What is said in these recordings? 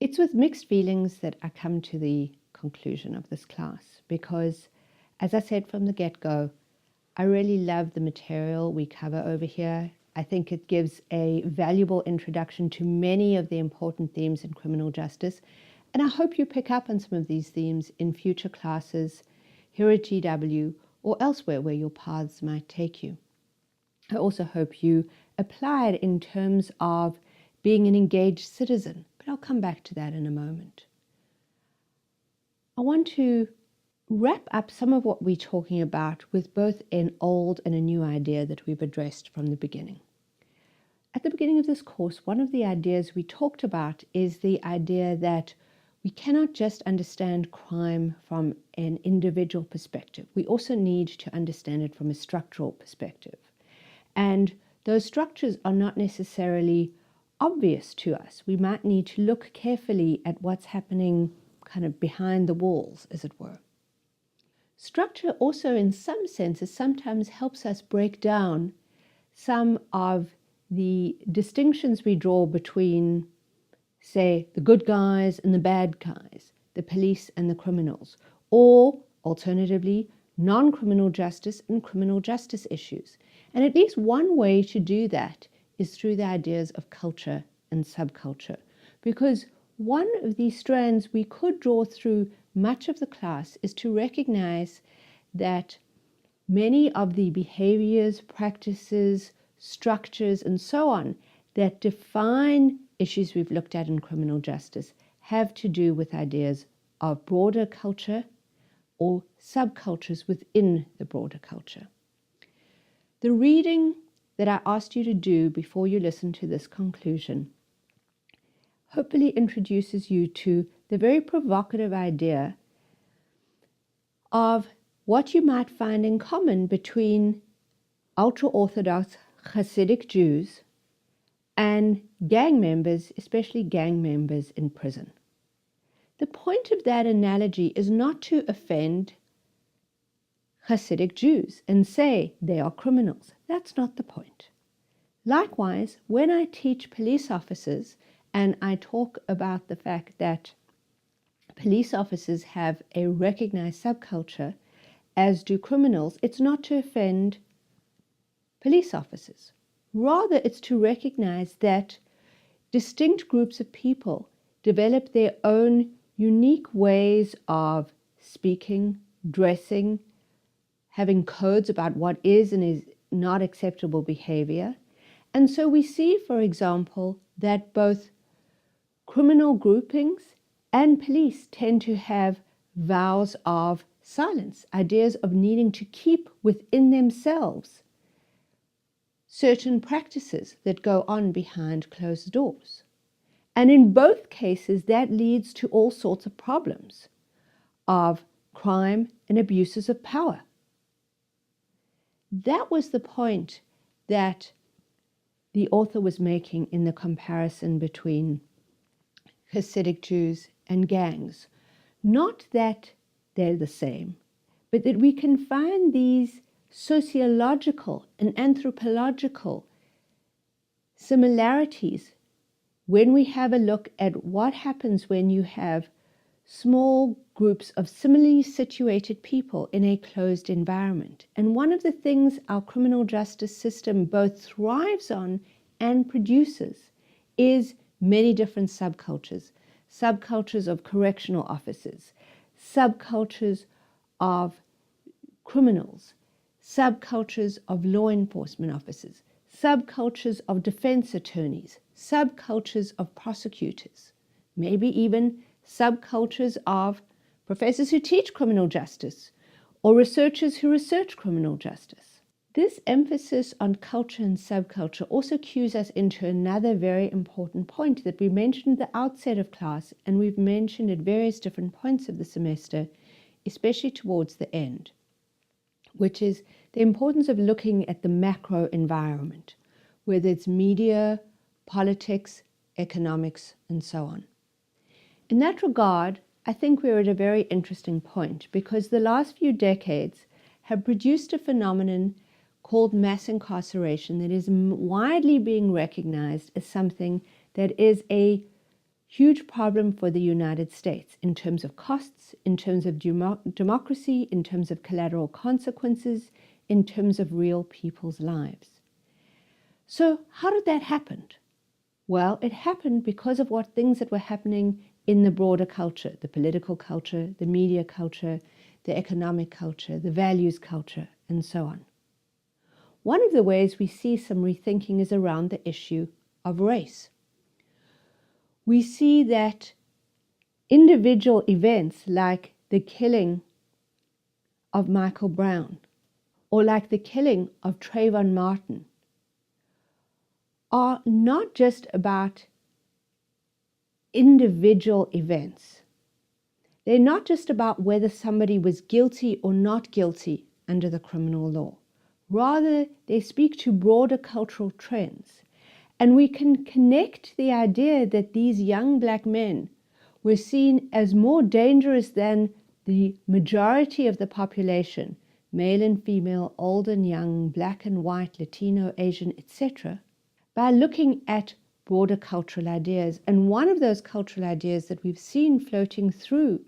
It's with mixed feelings that I come to the conclusion of this class because, as I said from the get-go, I really love the material we cover over here. I think it gives a valuable introduction to many of the important themes in criminal justice, and I hope you pick up on some of these themes in future classes here at GW or elsewhere where your paths might take you. I also hope you apply it in terms of being an engaged citizen, but I'll come back to that in a moment. I want to wrap up some of what we're talking about with both an old and a new idea that we've addressed from the beginning. At the beginning of this course, one of the ideas we talked about is the idea that we cannot just understand crime from an individual perspective. We also need to understand it from a structural perspective. And those structures are not necessarily obvious to us. We might need to look carefully at what's happening kind of behind the walls, as it were. Structure also, in some senses, sometimes helps us break down some of the distinctions we draw between, say, the good guys and the bad guys, the police and the criminals, or, alternatively, non-criminal justice and criminal justice issues. And at least one way to do that is through the ideas of culture and subculture, because one of these strands we could draw through much of the class is to recognize that many of the behaviors, practices, structures, and so on that define issues we've looked at in criminal justice have to do with ideas of broader culture or subcultures within the broader culture. The reading that I asked you to do before you listen to this conclusion hopefully introduces you to the very provocative idea of what you might find in common between ultra-Orthodox Hasidic Jews and gang members, especially gang members in prison. The point of that analogy is not to offend Hasidic Jews and say they are criminals. That's not the point. Likewise, when I teach police officers and I talk about the fact that police officers have a recognized subculture, as do criminals, it's not to offend police officers. Rather, it's to recognize that distinct groups of people develop their own unique ways of speaking, dressing, having codes about what is and is not acceptable behavior. And so we see, for example, that both criminal groupings and police tend to have vows of silence, ideas of needing to keep within themselves certain practices that go on behind closed doors. And in both cases, that leads to all sorts of problems of crime and abuses of power. That was the point that the author was making in the comparison between Hasidic Jews and gangs. Not that they're the same, but that we can find these sociological and anthropological similarities when we have a look at what happens when you have small groups of similarly situated people in a closed environment. And one of the things our criminal justice system both thrives on and produces is many different subcultures. Subcultures of correctional officers, subcultures of criminals, subcultures of law enforcement officers, subcultures of defense attorneys, subcultures of prosecutors, maybe even subcultures of professors who teach criminal justice or researchers who research criminal justice. This emphasis on culture and subculture also cues us into another very important point that we mentioned at the outset of class and we've mentioned at various different points of the semester, especially towards the end, which is the importance of looking at the macro environment, whether it's media, politics, economics, and so on. In that regard, I think we're at a very interesting point because the last few decades have produced a phenomenon called mass incarceration that is widely being recognized as something that is a huge problem for the United States in terms of costs, in terms of democracy, in terms of collateral consequences, in terms of real people's lives. So how did that happen? Well, it happened because of what things that were happening in the broader culture, the political culture, the media culture, the economic culture, the values culture, and so on. One of the ways we see some rethinking is around the issue of race. We see that individual events like the killing of Michael Brown or like the killing of Trayvon Martin are not just about individual events. They're not just about whether somebody was guilty or not guilty under the criminal law. Rather, they speak to broader cultural trends. And we can connect the idea that these young black men were seen as more dangerous than the majority of the population, male and female, old and young, black and white, Latino, Asian, etc., by looking at broader cultural ideas. And one of those cultural ideas that we've seen floating through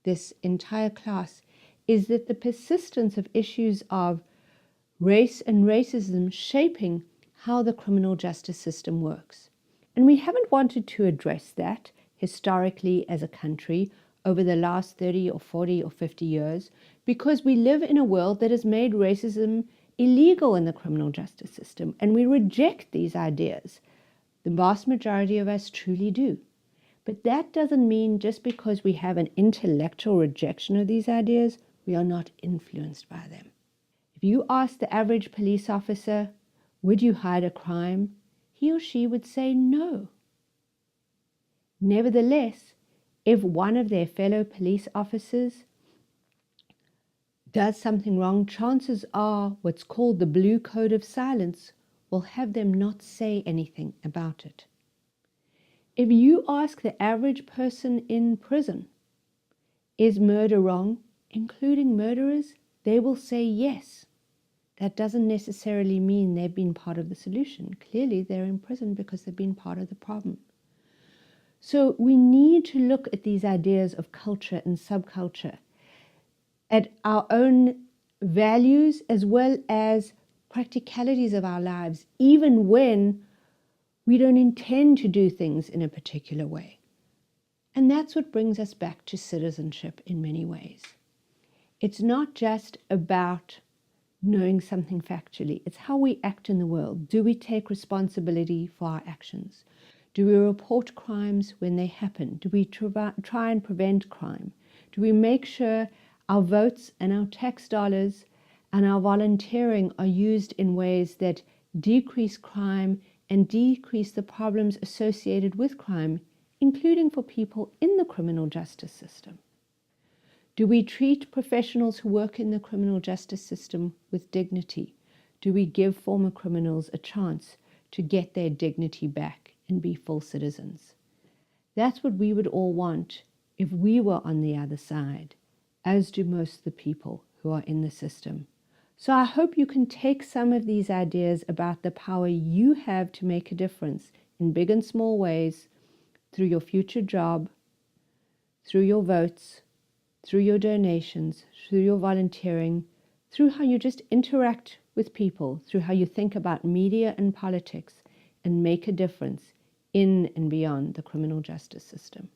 this entire class is that the persistence of issues of race and racism shaping how the criminal justice system works. And we haven't wanted to address that historically as a country over the last 30 or 40 or 50 years because we live in a world that has made racism illegal in the criminal justice system, and we reject these ideas. The vast majority of us truly do. But that doesn't mean just because we have an intellectual rejection of these ideas, we are not influenced by them. If you ask the average police officer, would you hide a crime? He or she would say no. Nevertheless, if one of their fellow police officers does something wrong, chances are what's called the blue code of silence will have them not say anything about it. If you ask the average person in prison, is murder wrong, including murderers, they will say yes. That doesn't necessarily mean they've been part of the solution. Clearly, they're in prison because they've been part of the problem. So we need to look at these ideas of culture and subculture, at our own values as well as practicalities of our lives, even when we don't intend to do things in a particular way. And that's what brings us back to citizenship in many ways. It's not just about knowing something factually. It's how we act in the world. Do we take responsibility for our actions? Do we report crimes when they happen? Do we try and prevent crime? Do we make sure our votes and our tax dollars and our volunteering are used in ways that decrease crime and decrease the problems associated with crime, including for people in the criminal justice system? Do we treat professionals who work in the criminal justice system with dignity? Do we give former criminals a chance to get their dignity back and be full citizens? That's what we would all want if we were on the other side, as do most of the people who are in the system. So I hope you can take some of these ideas about the power you have to make a difference in big and small ways through your future job, through your votes, through your donations, through your volunteering, through how you just interact with people, through how you think about media and politics, and make a difference in and beyond the criminal justice system.